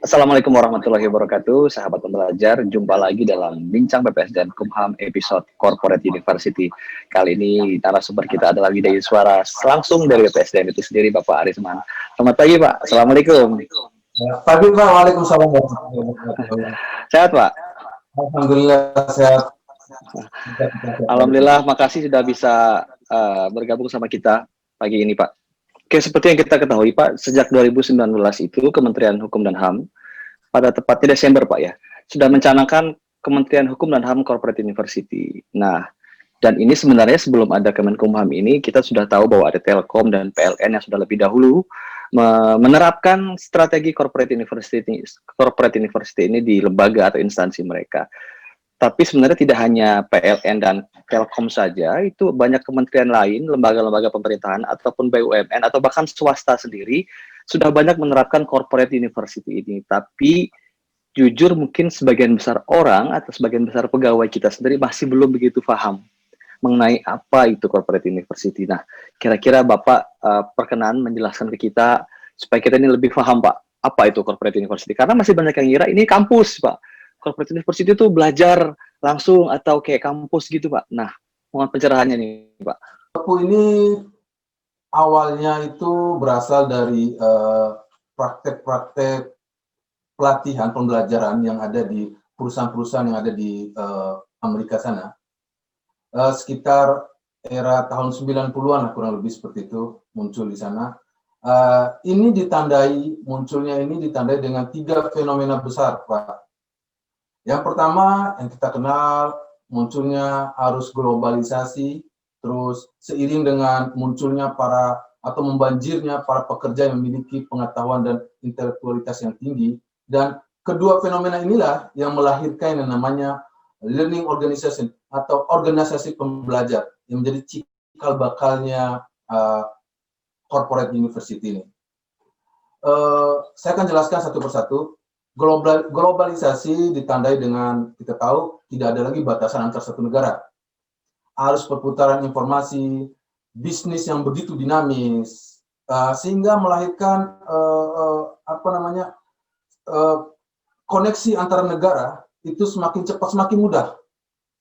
Assalamualaikum warahmatullahi wabarakatuh, sahabat pembelajar. Jumpa lagi dalam Bincang PPS dan Kumham episode Corporate University. Kali ini narasumber kita adalah Widya Suara langsung dari PPSDN itu sendiri, Bapak Arisman. Selamat pagi, Pak. Assalamualaikum. Pagi, Pak. Waalaikumsalam warahmatullahi wabarakatuh. Sehat, Pak? Alhamdulillah sehat. Alhamdulillah, makasih sudah bisa bergabung sama kita pagi ini, Pak. Oke, seperti yang kita ketahui, Pak, sejak 2019 itu Kementerian Hukum dan HAM, pada tepatnya Desember, Pak ya, sudah mencanangkan Kementerian Hukum dan HAM Corporate University. Nah, dan ini sebenarnya sebelum ada Kemenkumham ini, kita sudah tahu bahwa ada Telkom dan PLN yang sudah lebih dahulu menerapkan strategi corporate university ini di lembaga atau instansi mereka. Tapi sebenarnya tidak hanya PLN dan Telkom saja, itu banyak kementerian lain, lembaga-lembaga pemerintahan, ataupun BUMN, atau bahkan swasta sendiri, sudah banyak menerapkan corporate university ini. Tapi jujur mungkin sebagian besar orang atau sebagian besar pegawai kita sendiri masih belum begitu paham mengenai apa itu corporate university. Nah, kira-kira Bapak perkenan menjelaskan ke kita supaya kita ini lebih paham, Pak, apa itu corporate university. Karena masih banyak yang ngira ini kampus, Pak. Corporate university itu belajar langsung atau kayak kampus gitu, Pak. Nah, mohon pencerahannya nih, Pak. Aku ini awalnya itu berasal dari praktek-praktek pelatihan pembelajaran yang ada di perusahaan-perusahaan yang ada di Amerika sana. Sekitar era tahun 90-an kurang lebih seperti itu muncul di sana. Munculnya ini ditandai dengan 3 fenomena besar, Pak. Yang pertama yang kita kenal munculnya arus globalisasi, terus seiring dengan munculnya membanjirnya para pekerja yang memiliki pengetahuan dan intelektualitas yang tinggi, dan kedua fenomena inilah yang melahirkan yang namanya learning organization atau organisasi pembelajar yang menjadi cikal bakalnya corporate university ini. Saya akan jelaskan satu persatu. Globalisasi ditandai dengan, kita tahu, tidak ada lagi batasan antar satu negara. Arus perputaran informasi, bisnis yang begitu dinamis, sehingga melahirkan koneksi antar negara itu semakin cepat, semakin mudah.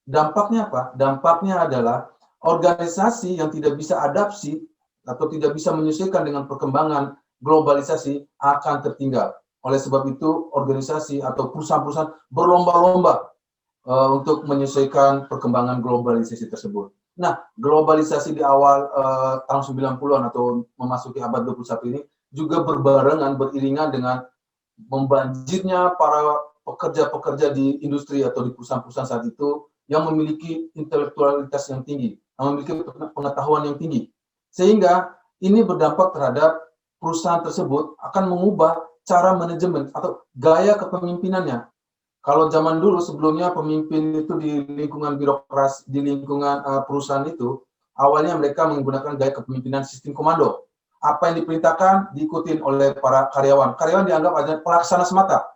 Dampaknya apa? Dampaknya adalah organisasi yang tidak bisa adapsi atau tidak bisa menyesuaikan dengan perkembangan globalisasi akan tertinggal. Oleh sebab itu, organisasi atau perusahaan-perusahaan berlomba-lomba untuk menyesuaikan perkembangan globalisasi tersebut. Nah, globalisasi di awal tahun 90-an atau memasuki abad 21 ini juga beriringan dengan membanjirnya para pekerja-pekerja di industri atau di perusahaan-perusahaan saat itu yang memiliki intelektualitas yang tinggi, yang memiliki pengetahuan yang tinggi. Sehingga ini berdampak terhadap perusahaan tersebut akan mengubah cara manajemen atau gaya kepemimpinannya. Kalau zaman dulu sebelumnya pemimpin itu di lingkungan birokrasi, di lingkungan perusahaan itu, awalnya mereka menggunakan gaya kepemimpinan sistem komando. Apa yang diperintahkan diikutin oleh para karyawan. Karyawan dianggap ada pelaksana semata.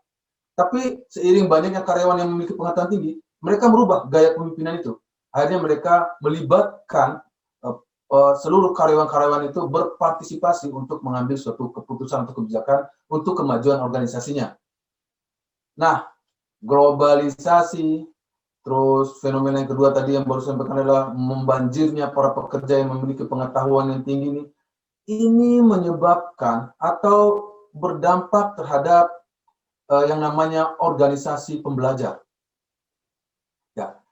Tapi seiring banyaknya karyawan yang memiliki pengetahuan tinggi, mereka merubah gaya kepemimpinan itu. Akhirnya mereka melibatkan seluruh karyawan-karyawan itu berpartisipasi untuk mengambil suatu keputusan atau kebijakan untuk kemajuan organisasinya. Nah, globalisasi, terus fenomena yang kedua tadi yang baru saya sampaikan adalah membanjirnya para pekerja yang memiliki pengetahuan yang tinggi ini menyebabkan atau berdampak terhadap yang namanya organisasi pembelajar. Ya,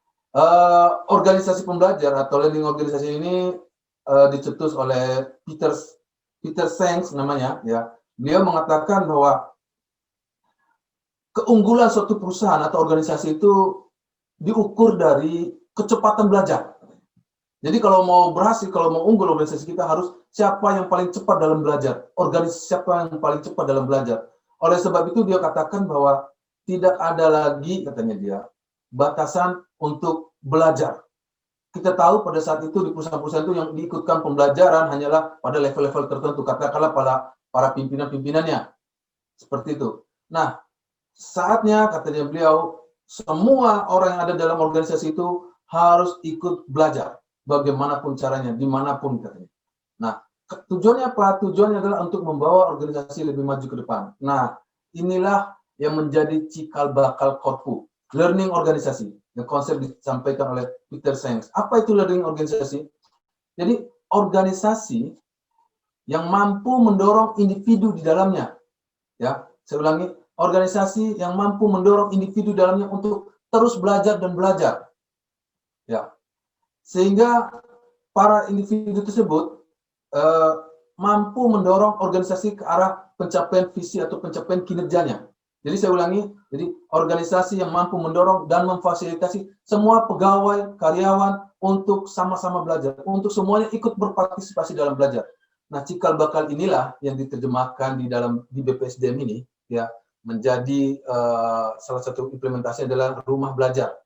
organisasi pembelajar atau learning organisasi ini dicetus oleh Peter Senge namanya, ya. Beliau mengatakan bahwa keunggulan suatu perusahaan atau organisasi itu diukur dari kecepatan belajar. Jadi kalau mau berhasil, kalau mau unggul organisasi kita harus siapa yang paling cepat dalam belajar, siapa yang paling cepat dalam belajar. Oleh sebab itu dia katakan bahwa tidak ada lagi, katanya dia, batasan untuk belajar. Kita tahu pada saat itu di perusahaan-perusahaan itu yang diikutkan pembelajaran hanyalah pada level-level tertentu, katakanlah para pimpinan-pimpinannya. Seperti itu. Nah, saatnya, katanya beliau, semua orang yang ada dalam organisasi itu harus ikut belajar. Bagaimanapun caranya, dimanapun katanya. Nah, tujuannya apa? Tujuannya adalah untuk membawa organisasi lebih maju ke depan. Nah, inilah yang menjadi cikal bakal Korpu, learning organisasi. Yang konsep disampaikan oleh Peter Senge. Apa itu learning organisasi? Jadi organisasi yang mampu mendorong individu di dalamnya. Ya, saya ulangi, organisasi yang mampu mendorong individu di dalamnya untuk terus belajar dan belajar. Ya, sehingga para individu tersebut mampu mendorong organisasi ke arah pencapaian visi atau pencapaian kinerjanya. Jadi saya ulangi, jadi organisasi yang mampu mendorong dan memfasilitasi semua pegawai, karyawan untuk sama-sama belajar, untuk semuanya ikut berpartisipasi dalam belajar. Nah, cikal bakal inilah yang diterjemahkan di BPSDM ini, ya, menjadi salah satu implementasi adalah rumah belajar.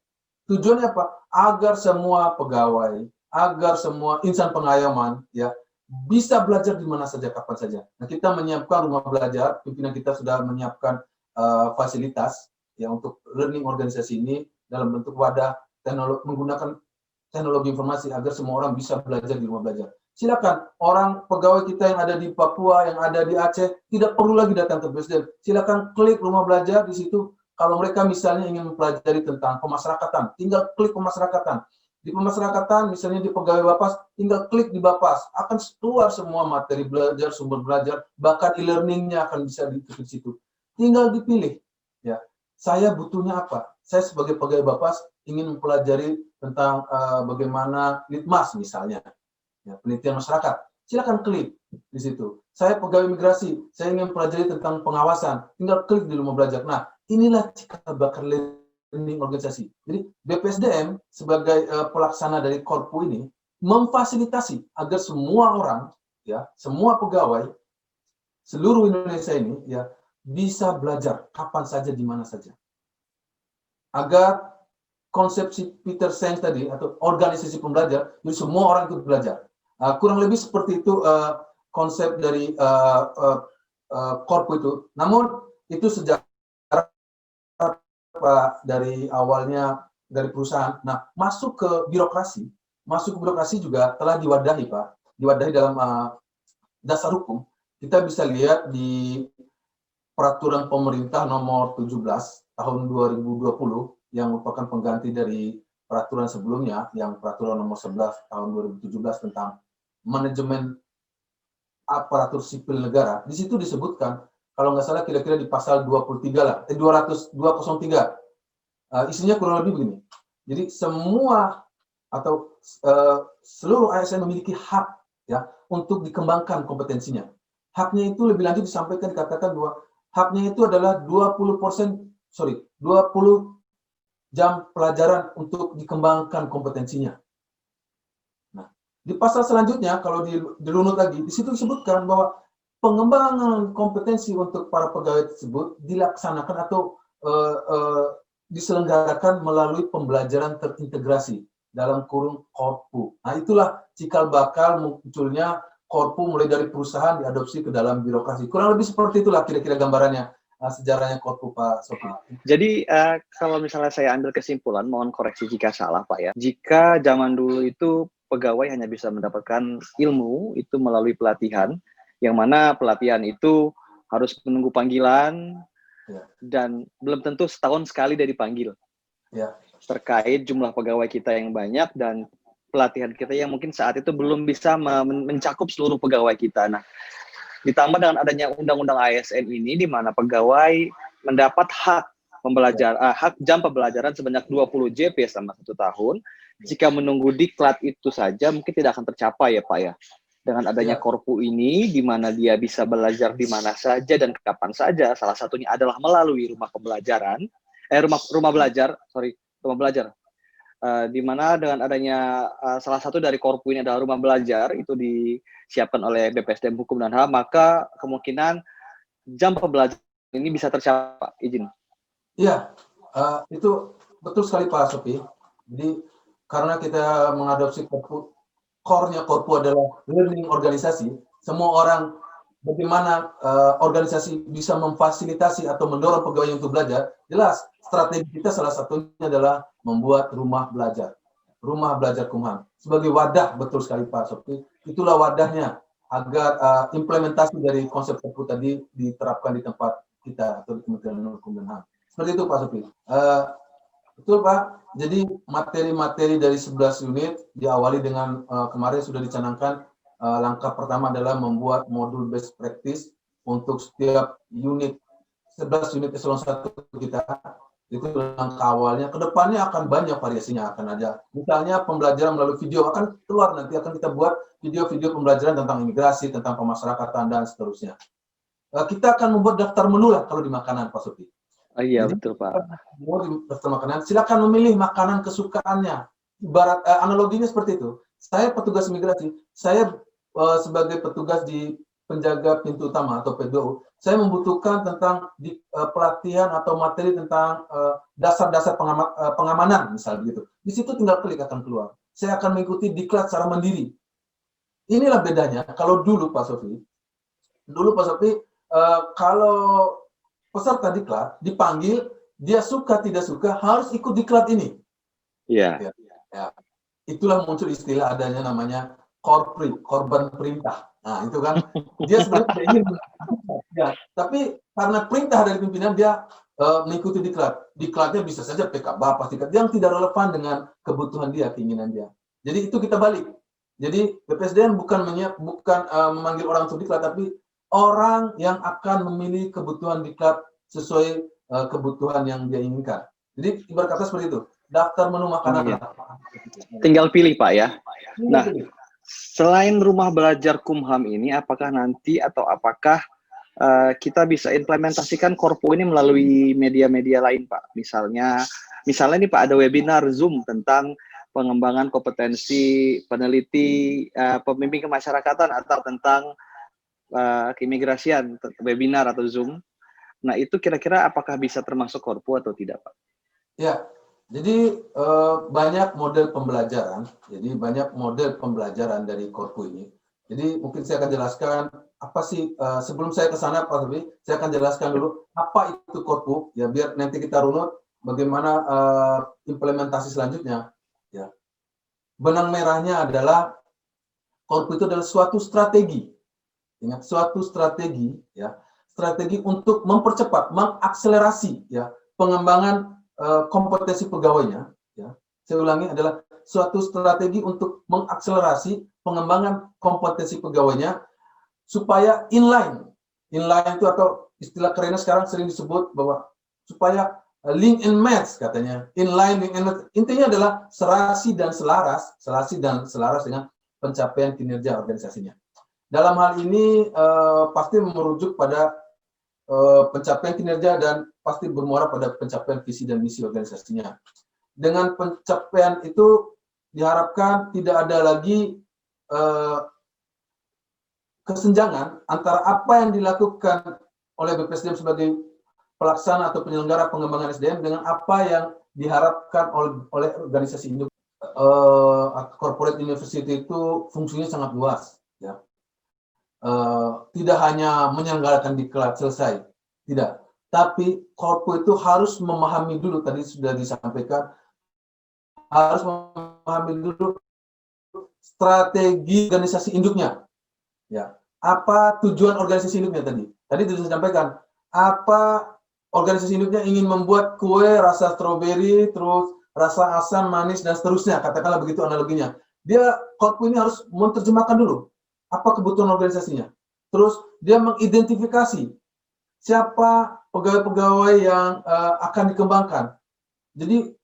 Tujuannya apa? Agar semua pegawai, agar semua insan pengayoman, ya, bisa belajar di mana saja, kapan saja. Nah, kita menyiapkan rumah belajar, pimpinan kita sudah menyiapkan fasilitas ya untuk learning organisasi ini dalam bentuk wadah menggunakan teknologi informasi agar semua orang bisa belajar di rumah belajar. Silakan orang pegawai kita yang ada di Papua, yang ada di Aceh, tidak perlu lagi datang ke BPSDM. Silakan klik rumah belajar di situ. Kalau mereka misalnya ingin mempelajari tentang pemasyarakatan, tinggal klik pemasyarakatan. Di pemasyarakatan, misalnya di pegawai Bapas, tinggal klik di Bapas. Akan keluar semua materi belajar, sumber belajar, bahkan e-learningnya akan bisa diikuti di situ. Tinggal dipilih. Ya, saya butuhnya apa? Saya sebagai pegawai Bapas ingin mempelajari tentang bagaimana litmas misalnya, ya, penelitian masyarakat. Silakan klik di situ. Saya pegawai migrasi, saya ingin mempelajari tentang pengawasan. Tinggal klik di rumah belajar. Nah, inilah cikal bakal learning organisasi. Jadi BPSDM sebagai pelaksana dari Korpu ini memfasilitasi agar semua orang, ya, semua pegawai seluruh Indonesia ini, ya, bisa belajar kapan saja, di mana saja. Agar konsepsi Peter Senge tadi, atau organisasi pembelajar, jadi semua orang ikut belajar. Kurang lebih seperti itu konsep dari Korpu itu. Namun, itu sejak dari awalnya dari perusahaan. Nah, masuk ke birokrasi juga telah diwadahi, Pak. Diwadahi dalam dasar hukum. Kita bisa lihat di Peraturan Pemerintah Nomor 17 Tahun 2020 yang merupakan pengganti dari peraturan sebelumnya, yang Peraturan Nomor 11 Tahun 2017 tentang manajemen aparatur sipil negara. Di situ disebutkan, kalau nggak salah kira-kira di pasal 23 lah, 203. Isinya kurang lebih begini. Jadi semua atau seluruh ASN memiliki hak, ya, untuk dikembangkan kompetensinya. Haknya itu lebih lanjut disampaikan, dikatakan bahwa haknya itu adalah 20 jam pelajaran untuk dikembangkan kompetensinya. Nah, di pasal selanjutnya, kalau dirunut lagi, di situ disebutkan bahwa pengembangan kompetensi untuk para pegawai tersebut dilaksanakan atau diselenggarakan melalui pembelajaran terintegrasi dalam kurung Korpu. Nah, itulah cikal bakal munculnya Korpu mulai dari perusahaan diadopsi ke dalam birokrasi. Kurang lebih seperti itulah kira-kira gambarannya sejarahnya Korpu, Pak Sofi. Jadi kalau misalnya saya ambil kesimpulan, mohon koreksi jika salah, Pak, ya. Jika zaman dulu itu pegawai hanya bisa mendapatkan ilmu itu melalui pelatihan, yang mana pelatihan itu harus menunggu panggilan, ya, dan belum tentu setahun sekali dia dipanggil. Ya. Terkait jumlah pegawai kita yang banyak dan pelatihan kita yang mungkin saat itu belum bisa mencakup seluruh pegawai kita. Nah, ditambah dengan adanya undang-undang ASN ini, di mana pegawai mendapat hak jam pembelajaran sebanyak 20 JP selama 1 tahun. Jika menunggu diklat itu saja mungkin tidak akan tercapai, ya Pak, ya. Dengan adanya Korpu ini, di mana dia bisa belajar di mana saja dan kapan saja, salah satunya adalah melalui rumah belajar, di mana dengan adanya salah satu dari Korpu ini adalah rumah belajar, itu disiapkan oleh BPSDM Hukum dan HAM, maka kemungkinan jam pembelajaran ini bisa tercapai. Izin. Iya, itu betul sekali Pak Sofi. Jadi karena kita mengadopsi Korpu, core-nya Korpu adalah learning organisasi, semua orang bagaimana organisasi bisa memfasilitasi atau mendorong pegawai untuk belajar, jelas strategi kita salah satunya adalah membuat rumah belajar Kumham sebagai wadah. Betul sekali Pak Sofi, itulah wadahnya agar implementasi dari konsep Korpu tadi diterapkan di tempat kita atau di Kementerian Hukum dan HAM. Seperti itu Pak Sofi. Betul Pak. Jadi materi-materi dari 11 unit diawali dengan kemarin sudah dicanangkan langkah pertama adalah membuat modul best practice untuk setiap unit 11 unit eselon 1 kita. Itu langkah awalnya. Kedepannya akan banyak variasinya, akan ada. Misalnya pembelajaran melalui video akan keluar nanti, akan kita buat video-video pembelajaran tentang imigrasi, tentang pemasyarakatan, dan seterusnya. Kita akan membuat daftar menu lah kalau di makanan, Pak Sofi. Oh, iya, Jadi, betul, Pak. di daftar makanan, silakan memilih makanan kesukaannya. Ibarat analoginya seperti itu. Saya petugas imigrasi, saya sebagai petugas di penjaga pintu utama atau P2U, saya membutuhkan tentang pelatihan atau materi tentang dasar-dasar pengamanan, misalnya begitu. Di situ tinggal klik akan keluar. Saya akan mengikuti diklat secara mandiri. Inilah bedanya. Kalau dulu Pak Sofi, kalau peserta diklat dipanggil, dia suka tidak suka harus ikut diklat ini. Iya. Ya. Itulah muncul istilah adanya namanya korban perintah. Nah, itu kan dia sebenarnya tidak ingin, ya, tapi karena perintah dari pimpinan dia mengikuti diklat. Diklatnya bisa saja PK Bapak, yang tidak relevan dengan kebutuhan dia, keinginan dia. Jadi itu kita balik. Jadi BPSDM bukan memanggil orang untuk diklat, tapi orang yang akan memilih kebutuhan diklat sesuai kebutuhan yang dia inginkan. Jadi ibarat kata seperti itu. Daftar menu makanan. Iya. Tinggal pilih Pak ya. Nah, selain rumah belajar Kumham ini, apakah kita bisa implementasikan Korpo ini melalui media-media lain, Pak? Misalnya nih Pak, ada webinar Zoom tentang pengembangan kompetensi peneliti, pembimbing kemasyarakatan atau tentang keimigrasian, webinar atau Zoom. Nah, itu kira-kira apakah bisa termasuk Korpo atau tidak, Pak? Ya, jadi banyak model pembelajaran. Jadi banyak model pembelajaran dari Korpo ini. Jadi mungkin saya akan jelaskan apa sih sebelum saya ke sana Pak Sofi, saya akan jelaskan dulu apa itu Korpo ya, biar nanti kita runut bagaimana implementasi selanjutnya. Ya, benang merahnya adalah Korpo itu adalah suatu strategi. Ingat, suatu strategi ya, strategi untuk mempercepat, mengakselerasi ya pengembangan kompetensi pegawainya. Ya, saya ulangi, adalah suatu strategi untuk mengakselerasi pengembangan kompetensi pegawainya supaya inline itu atau istilah kerennya sekarang sering disebut bahwa supaya link and match katanya, inline, link and match. Intinya adalah serasi dan selaras dengan pencapaian kinerja organisasinya. Dalam hal ini pasti merujuk pada pencapaian kinerja dan pasti bermuara pada pencapaian visi dan misi organisasinya. Dengan pencapaian itu diharapkan tidak ada lagi kesenjangan antara apa yang dilakukan oleh BPSDM sebagai pelaksana atau penyelenggara pengembangan SDM dengan apa yang diharapkan oleh organisasi induk. Corporate University itu fungsinya sangat luas, ya. Tidak hanya menyelenggarakan diklat selesai, tidak. Tapi Korpo itu harus memahami dulu, tadi sudah disampaikan, harus memahami dulu strategi organisasi induknya. Ya, apa tujuan organisasi induknya tadi? Tadi sudah disampaikan, apa organisasi induknya ingin membuat kue rasa stroberi, terus rasa asam, manis, dan seterusnya, katakanlah begitu analoginya. Korpo ini harus menerjemahkan dulu apa kebutuhan organisasinya. Terus dia mengidentifikasi siapa pegawai-pegawai yang akan dikembangkan. Jadi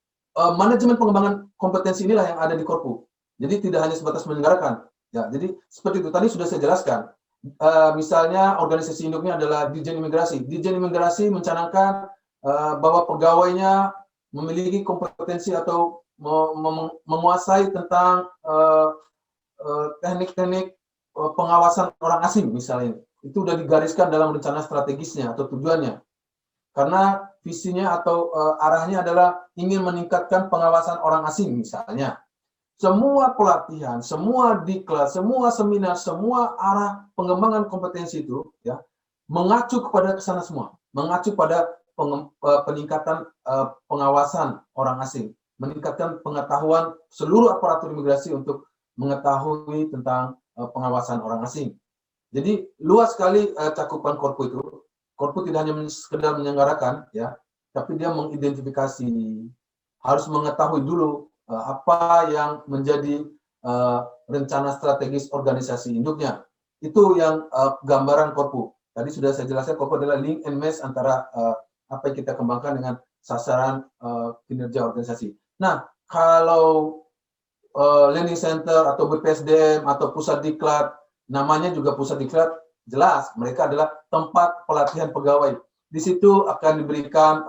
manajemen pengembangan kompetensi inilah yang ada di Korpo. Jadi tidak hanya sebatas menyelenggarakan. Ya, jadi seperti itu tadi sudah saya jelaskan. Misalnya organisasi induknya adalah Ditjen Imigrasi. Ditjen Imigrasi mencanangkan bahwa pegawainya memiliki kompetensi atau menguasai tentang teknik-teknik pengawasan orang asing misalnya. Itu sudah digariskan dalam rencana strategisnya atau tujuannya. Karena visinya atau arahnya adalah ingin meningkatkan pengawasan orang asing misalnya. Semua pelatihan, semua diklat, semua seminar, semua arah pengembangan kompetensi itu ya mengacu kepada kesana semua, mengacu pada peningkatan pengawasan orang asing, meningkatkan pengetahuan seluruh aparatur imigrasi untuk mengetahui tentang pengawasan orang asing. Jadi luas sekali cakupan Korpo itu. Korpu tidak hanya sekedar menyelenggarakan, ya, tapi dia mengidentifikasi, harus mengetahui dulu apa yang menjadi rencana strategis organisasi induknya. Itu yang gambaran Korpu. Tadi sudah saya jelaskan, Korpu adalah link and match antara apa yang kita kembangkan dengan sasaran kinerja organisasi. Nah, kalau learning center atau BPSDM atau pusat diklat, namanya juga pusat diklat, jelas mereka adalah tempat pelatihan pegawai. Di situ akan diberikan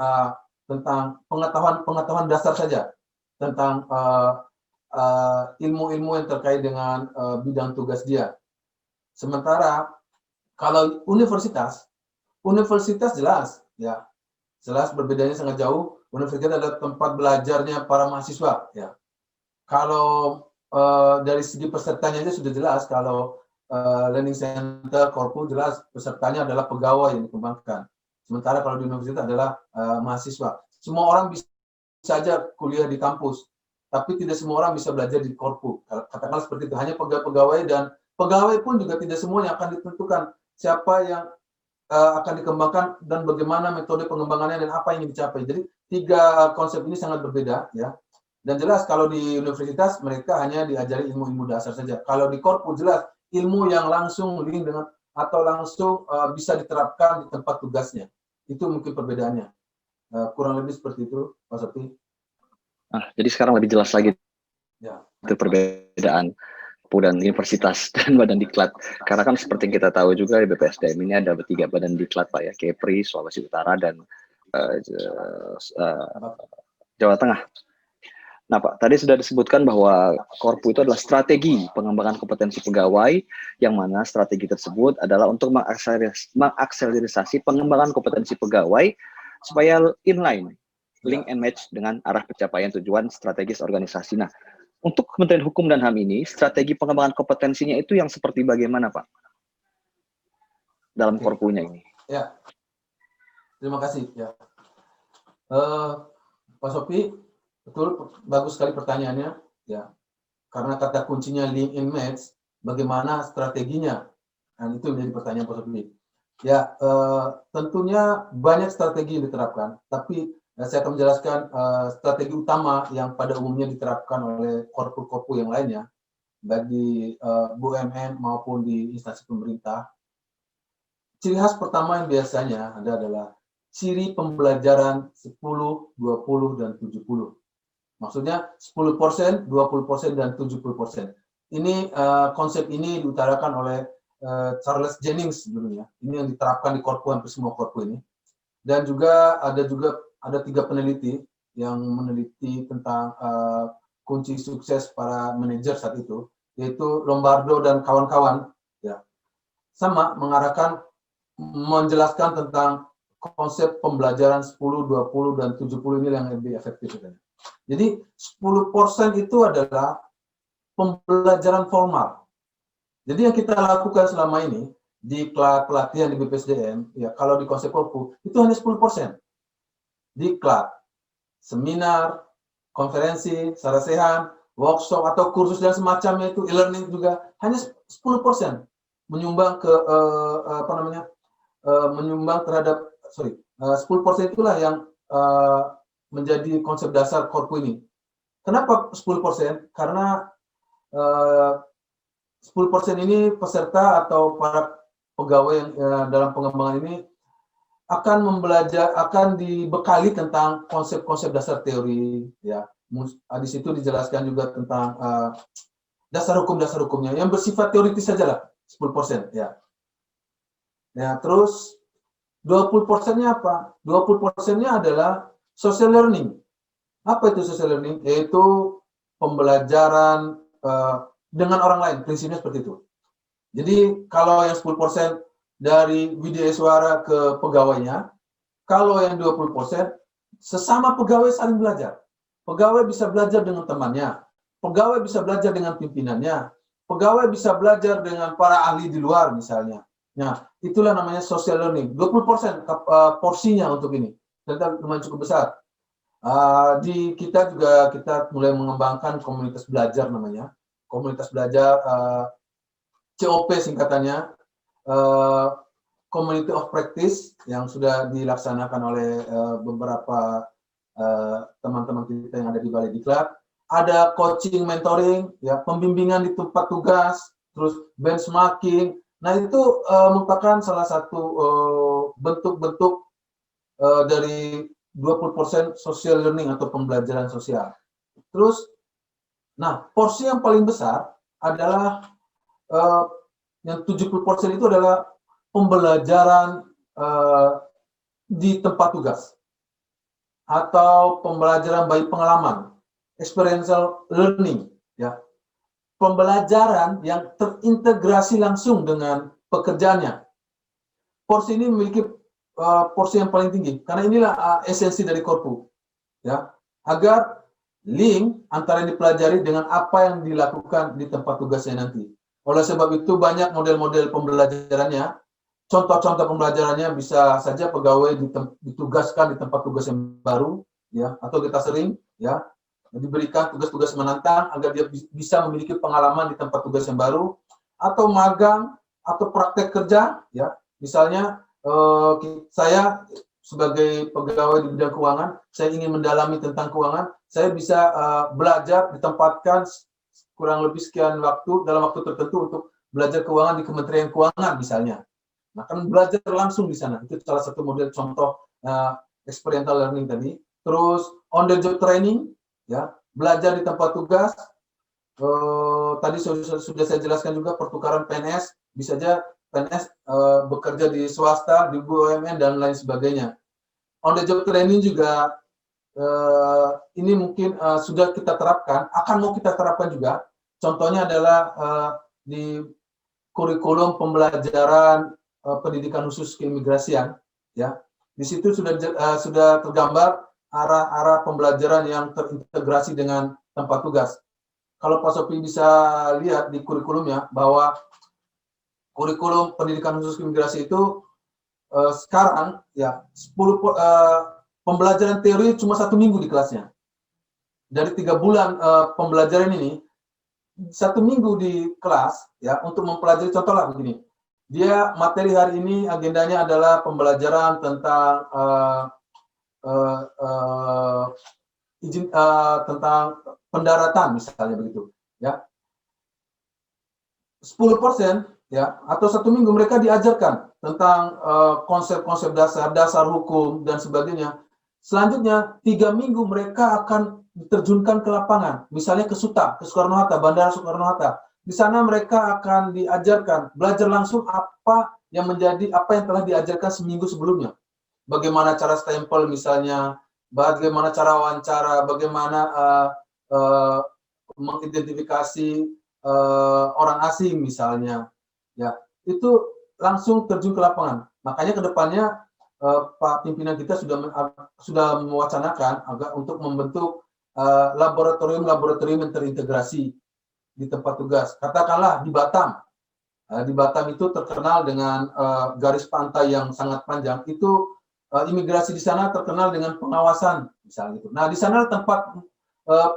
tentang pengetahuan dasar saja tentang ilmu-ilmu yang terkait dengan bidang tugas dia. Sementara kalau universitas jelas, ya, jelas berbedanya sangat jauh. Universitas adalah tempat belajarnya para mahasiswa, ya. Kalau dari segi pesertanya aja sudah jelas, kalau learning center, Korpu jelas pesertanya adalah pegawai yang dikembangkan. Sementara kalau di universitas adalah mahasiswa. Semua orang bisa saja kuliah di kampus, tapi tidak semua orang bisa belajar di Korpu. Katakanlah seperti itu, hanya pegawai, dan pegawai pun juga tidak semuanya akan ditentukan siapa yang akan dikembangkan dan bagaimana metode pengembangannya dan apa yang ingin dicapai. Jadi 3 konsep ini sangat berbeda, ya. Dan jelas kalau di universitas mereka hanya diajari ilmu-ilmu dasar saja. Kalau di Korpu jelas ilmu yang langsung link dengan atau langsung bisa diterapkan di tempat tugasnya. Itu mungkin perbedaannya. Kurang lebih seperti itu, Pak Sofi. Jadi sekarang lebih jelas lagi, ya, itu perbedaan dan universitas dan badan diklat. Karena kan seperti yang kita tahu juga di BPSDM ini ada 3 badan diklat, Pak, ya, Kepri, Sulawesi Utara, dan Jawa Tengah. Nah, Pak, tadi sudah disebutkan bahwa Korpu itu adalah strategi pengembangan kompetensi pegawai, yang mana strategi tersebut adalah untuk mengakselerasi pengembangan kompetensi pegawai supaya inline, link and match dengan arah pencapaian tujuan strategis organisasi. Nah, untuk Kementerian Hukum dan HAM ini, strategi pengembangan kompetensinya itu yang seperti bagaimana, Pak? Dalam Korpunya ini. Ya, terima kasih. Ya, Pak Sofi, betul, bagus sekali pertanyaannya, ya. Karena kata kuncinya link and match, bagaimana strateginya? Dan itu menjadi pertanyaan Pak Sofi. Ya, tentunya banyak strategi yang diterapkan, tapi saya akan menjelaskan strategi utama yang pada umumnya diterapkan oleh korpu-korpu yang lainnya, baik di BUMN maupun di instansi pemerintah. Ciri khas pertama yang biasanya ada adalah ciri pembelajaran 10, 20, dan 70. Maksudnya 10%, 20%, dan 70%. Ini konsep ini diutarakan oleh Charles Jennings dulunya. Ini yang diterapkan di korpu, hampir semua korpu ini. Dan juga ada 3 peneliti yang meneliti tentang kunci sukses para manajer saat itu, yaitu Lombardo dan kawan-kawan. Ya, sama mengarahkan, menjelaskan tentang konsep pembelajaran 10, 20, dan 70 ini yang lebih efektif. Jadi 10% itu adalah pembelajaran formal. Jadi yang kita lakukan selama ini di pelatihan di BPSDM, ya, kalau di konsep Korpu itu hanya 10%. Diklat, seminar, konferensi, sarasehan, workshop atau kursus dan semacamnya itu, e-learning juga hanya 10% menyumbang ke menyumbang terhadap 10% itulah yang menjadi konsep dasar Korpu ini. Kenapa 10%? Karena 10% ini peserta atau para pegawai yang dalam pengembangan ini akan dibekali tentang konsep-konsep dasar teori, ya. Di situ dijelaskan juga tentang dasar hukumnya yang bersifat teoritis sajalah, 10%, ya. Ya, terus 20%-nya apa? 20%-nya adalah social learning. Apa itu social learning? Yaitu pembelajaran dengan orang lain, prinsipnya seperti itu. Jadi kalau yang 10% dari Widya Suara ke pegawainya, kalau yang 20% sesama pegawai saling belajar. Pegawai bisa belajar dengan temannya, pegawai bisa belajar dengan pimpinannya, pegawai bisa belajar dengan para ahli di luar misalnya. Nah, itulah namanya social learning. 20% porsinya untuk ini. Dan lumayan cukup besar. Di kita juga kita mulai mengembangkan komunitas belajar namanya. Komunitas belajar COP singkatannya. community of practice yang sudah dilaksanakan oleh beberapa teman-teman kita yang ada di Balai Diklat. Ada coaching, mentoring, ya, pembimbingan di tempat tugas, terus benchmarking. Nah, itu merupakan salah satu bentuk-bentuk dari 20% social learning atau pembelajaran sosial. Terus, nah, porsi yang paling besar adalah yang 70% itu adalah pembelajaran di tempat tugas atau pembelajaran by pengalaman, experiential learning, ya, pembelajaran yang terintegrasi langsung dengan pekerjaannya. Porsi ini memiliki porsi yang paling tinggi karena inilah esensi dari Korpu, ya, agar link antara yang dipelajari dengan apa yang dilakukan di tempat tugasnya nanti. Oleh sebab itu banyak model-model pembelajarannya. Contoh-contoh pembelajarannya bisa saja pegawai ditugaskan di tempat tugas yang baru, ya, atau kita sering, ya, diberikan tugas-tugas menantang agar dia bisa memiliki pengalaman di tempat tugas yang baru, atau magang atau praktek kerja, ya, misalnya saya sebagai pegawai di bidang keuangan, saya ingin mendalami tentang keuangan, saya bisa belajar ditempatkan kurang lebih sekian waktu dalam waktu tertentu untuk belajar keuangan di Kementerian Keuangan misalnya. Nah, kan belajar langsung di sana. Itu salah satu model contoh experiential learning tadi. Terus on the job training, ya, belajar di tempat tugas. Tadi sudah saya jelaskan juga pertukaran PNS, bisa saja PNS bekerja di swasta, di BUMN dan lain sebagainya. On the job training juga ini mungkin sudah kita terapkan, akan mau kita terapkan juga. Contohnya adalah di kurikulum pembelajaran pendidikan khusus keimigrasian, ya. Di situ sudah tergambar arah-arah pembelajaran yang terintegrasi dengan tempat tugas. Kalau Pak Sopi bisa lihat di kurikulumnya bahwa kurikulum pendidikan khusus keimigrasi itu sekarang, ya, 10 pembelajaran teori cuma 1 minggu di kelasnya. Dari 3 bulan pembelajaran ini, 1 minggu di kelas, ya, untuk mempelajari. Contohlah begini, dia materi hari ini agendanya adalah pembelajaran tentang tentang pendaratan misalnya begitu, ya. 10%, ya, atau 1 minggu mereka diajarkan tentang konsep-konsep dasar hukum dan sebagainya. Selanjutnya 3 minggu mereka akan diterjunkan ke lapangan, misalnya ke SUTA, ke Soekarno-Hatta, Bandara Soekarno-Hatta. Di sana mereka akan diajarkan, belajar langsung apa yang telah diajarkan seminggu sebelumnya. Bagaimana cara stempel misalnya, bagaimana cara wawancara, bagaimana mengidentifikasi orang asing misalnya, ya, itu langsung terjun ke lapangan. Makanya ke depannya Pak pimpinan kita sudah mewacanakan agar untuk membentuk laboratorium-laboratorium yang terintegrasi di tempat tugas. Katakanlah di Batam. Di Batam itu terkenal dengan garis pantai yang sangat panjang. Itu imigrasi di sana terkenal dengan pengawasan, misalnya itu. Nah, di sana tempat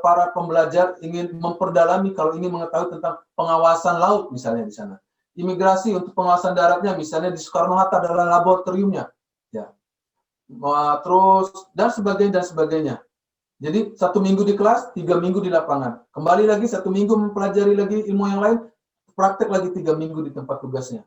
para pembelajar ingin memperdalami kalau ingin mengetahui tentang pengawasan laut, misalnya di sana. Imigrasi untuk pengawasan daratnya, misalnya di Soekarno-Hatta adalah laboratoriumnya, ya. Terus dan sebagainya. Jadi 1 minggu di kelas, 3 minggu di lapangan. Kembali lagi 1 minggu mempelajari lagi ilmu yang lain, praktek lagi 3 minggu di tempat tugasnya.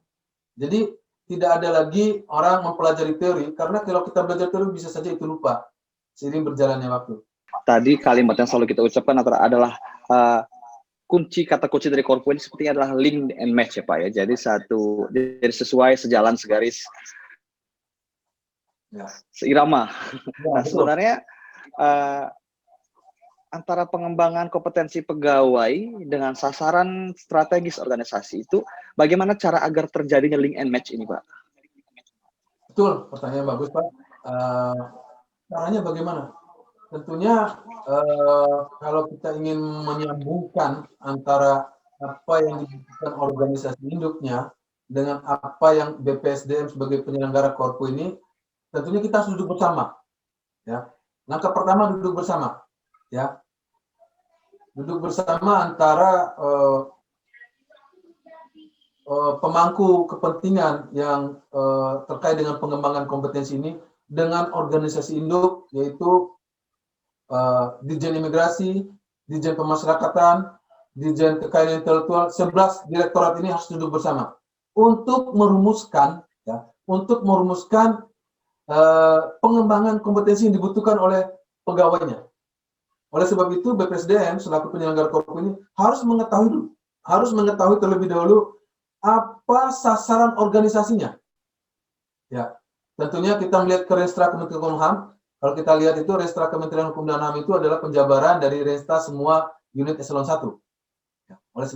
Jadi tidak ada lagi orang mempelajari teori, karena kalau kita belajar teori bisa saja itu lupa seiring berjalannya waktu. Tadi kalimat yang selalu kita ucapkan adalah kata kunci dari Korpu ini sepertinya adalah link and match, ya Pak, ya. Jadi sesuai, sejalan, segaris, ya, seirama. Ya, nah, betul. Sebenarnya antara pengembangan kompetensi pegawai dengan sasaran strategis organisasi itu, bagaimana cara agar terjadinya link and match ini, Pak? Betul, pertanyaan bagus, Pak. Caranya bagaimana? Tentunya kalau kita ingin menyambungkan antara apa yang dibutuhkan organisasi induknya dengan apa yang BPSDM sebagai penyelenggara Korpu ini, tentunya kita harus duduk bersama, ya. Langkah pertama duduk bersama, ya. Duduk bersama antara pemangku kepentingan yang terkait dengan pengembangan kompetensi ini dengan organisasi induk, yaitu Dirjen Imigrasi, Dirjen Pemasyarakatan, Dirjen Kekayaan Intelektual. 11 direktorat ini harus duduk bersama untuk merumuskan, ya, pengembangan kompetensi yang dibutuhkan oleh pegawainya. Oleh sebab itu, BPSDM selaku penyelenggara Korpu ini harus mengetahui terlebih dahulu apa sasaran organisasinya. Ya, tentunya kita melihat ke Restra Kementerian Hukum dan HAM. Kalau kita lihat itu Restra Kementerian Hukum dan HAM itu adalah penjabaran dari Restra semua unit eselon 1. Ya, oleh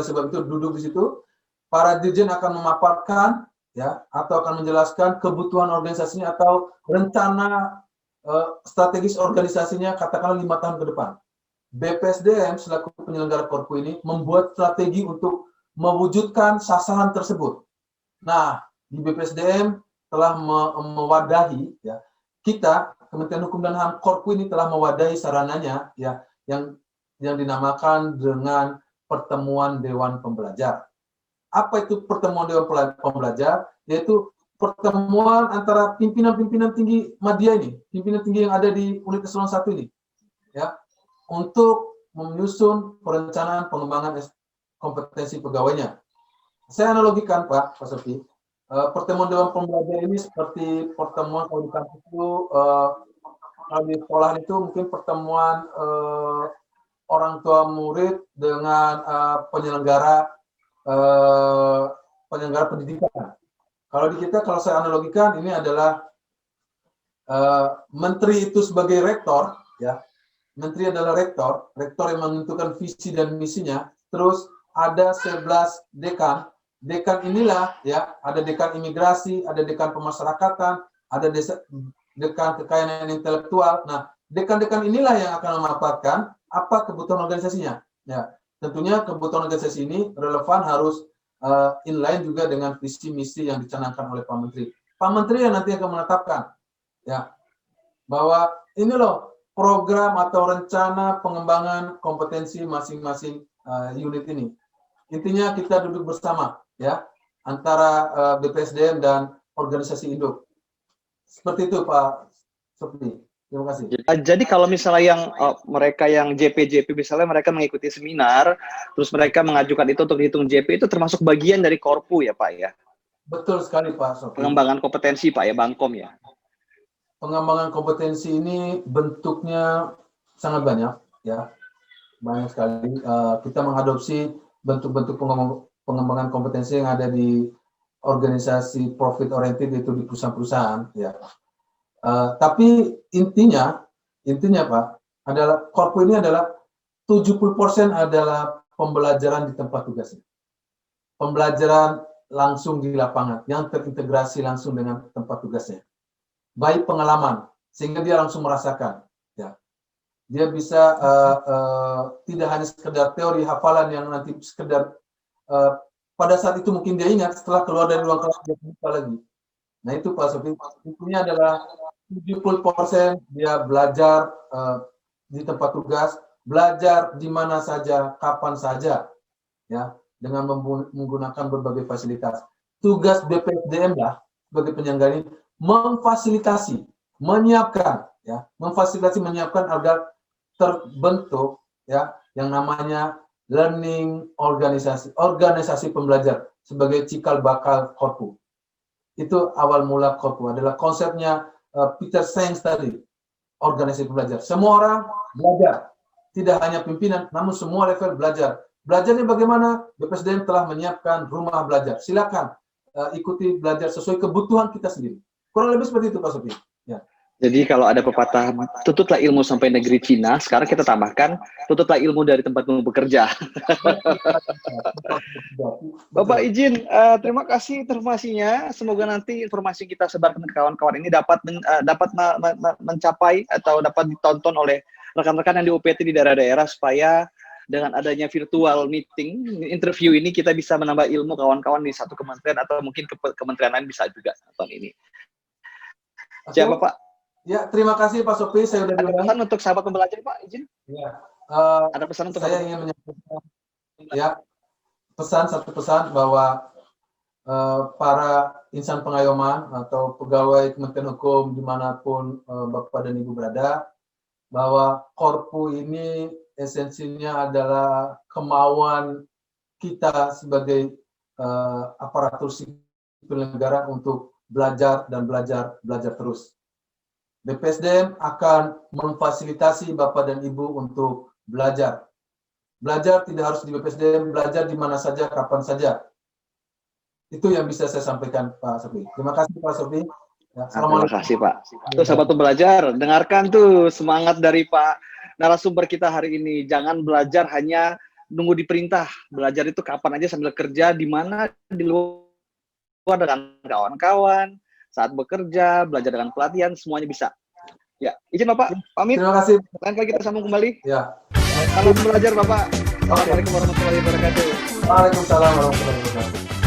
sebab itu duduk di situ, para dirjen akan memaparkan, ya, atau akan menjelaskan kebutuhan organisasinya atau rencana strategis organisasinya, katakanlah 5 tahun ke depan. BPSDM selaku penyelenggara Korpu ini membuat strategi untuk mewujudkan sasaran tersebut. Nah, di BPSDM telah mewadahi, ya, kita Kementerian Hukum dan HAM, Korpu ini telah mewadahi sarananya, ya, yang dinamakan dengan pertemuan Dewan Pembelajar. Apa itu pertemuan Dewan Pembelajar? Yaitu pertemuan antara pimpinan-pimpinan tinggi media ini, pimpinan tinggi yang ada di unit eselon 1 ini, ya, untuk menyusun perencanaan pengembangan kompetensi pegawainya. Saya analogikan, Pak Sofi, pertemuan Dewan Pembelajar ini seperti pertemuan kalau di kampus itu, kalau di sekolah itu mungkin pertemuan orang tua murid dengan penyelenggara pendidikan. Kalau di kita, kalau saya analogikan, ini adalah menteri itu sebagai rektor, ya. Menteri adalah rektor yang menentukan visi dan misinya. Terus ada 11 dekan. Dekan inilah, ya, ada dekan imigrasi, ada dekan pemasyarakatan, ada dekan kekayaan intelektual. Nah, dekan-dekan inilah yang akan memaparkan apa kebutuhan organisasinya. Ya, tentunya kebutuhan organisasi ini relevan, harus inline juga dengan visi misi yang dicanangkan oleh Pak Menteri. Pak Menteri yang nanti akan menetapkan, ya, bahwa ini loh program atau rencana pengembangan kompetensi masing-masing unit ini. Intinya kita duduk bersama, ya, antara BPSDM dan organisasi induk. Seperti itu, Pak Sofi. Terima kasih. Jadi kalau misalnya yang mereka yang JP misalnya mereka mengikuti seminar, terus mereka mengajukan itu untuk dihitung JP, itu termasuk bagian dari Korpu ya Pak ya? Betul sekali Pak Sofi. Pengembangan kompetensi Pak ya, Bangkom ya? Pengembangan kompetensi ini bentuknya sangat banyak, ya, banyak sekali. Kita mengadopsi bentuk-bentuk pengembangan kompetensi yang ada di organisasi profit oriented, itu di perusahaan-perusahaan, ya. Tapi intinya Pak, adalah Korpu ini adalah 70% adalah pembelajaran di tempat tugasnya. Pembelajaran langsung di lapangan yang terintegrasi langsung dengan tempat tugasnya. Baik pengalaman, sehingga dia langsung merasakan, ya. Dia bisa tidak hanya sekedar teori hafalan yang nanti sekedar pada saat itu mungkin dia ingat, setelah keluar dari ruang kelas dia lupa lagi. Nah itu Pak Sofi, intinya adalah 70% dia belajar di tempat tugas, belajar di mana saja, kapan saja, ya, dengan menggunakan berbagai fasilitas. Tugas BPSDM lah sebagai penyelenggara ini memfasilitasi, menyiapkan, ya, menyiapkan agar terbentuk, ya, yang namanya learning organisasi pembelajar sebagai cikal bakal Korpu. Itu awal mula Korpu, adalah konsepnya Peter Senge tadi, organisasi pembelajar. Semua orang belajar, tidak hanya pimpinan, namun semua level belajar. Belajarnya bagaimana? BPSDM telah menyiapkan rumah belajar. Silakan ikuti belajar sesuai kebutuhan kita sendiri. Kurang lebih seperti itu Pak Sofi. Ya. Jadi kalau ada pepatah, tutuplah ilmu sampai negeri Cina, sekarang kita tambahkan, tutuplah ilmu dari tempatmu bekerja. Bapak izin, terima kasih informasinya. Semoga nanti informasi kita sebarkan ke kawan-kawan ini dapat mencapai atau dapat ditonton oleh rekan-rekan yang di UPT di daerah-daerah, supaya dengan adanya virtual meeting, interview ini kita bisa menambah ilmu kawan-kawan di satu kementerian atau mungkin kementerian lain bisa juga nonton ini. Siapa Pak? Ya, terima kasih Pak Sofi. Saya sudah ada pesan untuk sahabat pembelajar Pak, izin? Ya. Ada pesan untuk saya ingin menyampaikan, ya, satu pesan bahwa para insan pengayoman atau pegawai Kementerian Hukum dimanapun Bapak dan Ibu berada, bahwa Korpu ini esensinya adalah kemauan kita sebagai aparatur sipil negara untuk belajar dan belajar terus. BPSDM akan memfasilitasi Bapak dan Ibu untuk belajar. Belajar tidak harus di BPSDM, belajar di mana saja, kapan saja. Itu yang bisa saya sampaikan, Pak Sofi. Terima kasih, Pak Sofi. Ya, Terima kasih, Pak. Tuh, sahabat belajar, dengarkan tuh semangat dari Pak narasumber kita hari ini. Jangan belajar hanya nunggu diperintah. Belajar itu kapan aja sambil kerja, di mana, di luar dengan kawan-kawan, saat bekerja, belajar dengan pelatihan, semuanya bisa. Ya, izin Bapak, pamit. Terima kasih. Lain kali kita sambung kembali. Ya. Salam belajar, Bapak. Assalamualaikum warahmatullahi wabarakatuh. Waalaikumsalam warahmatullahi wabarakatuh.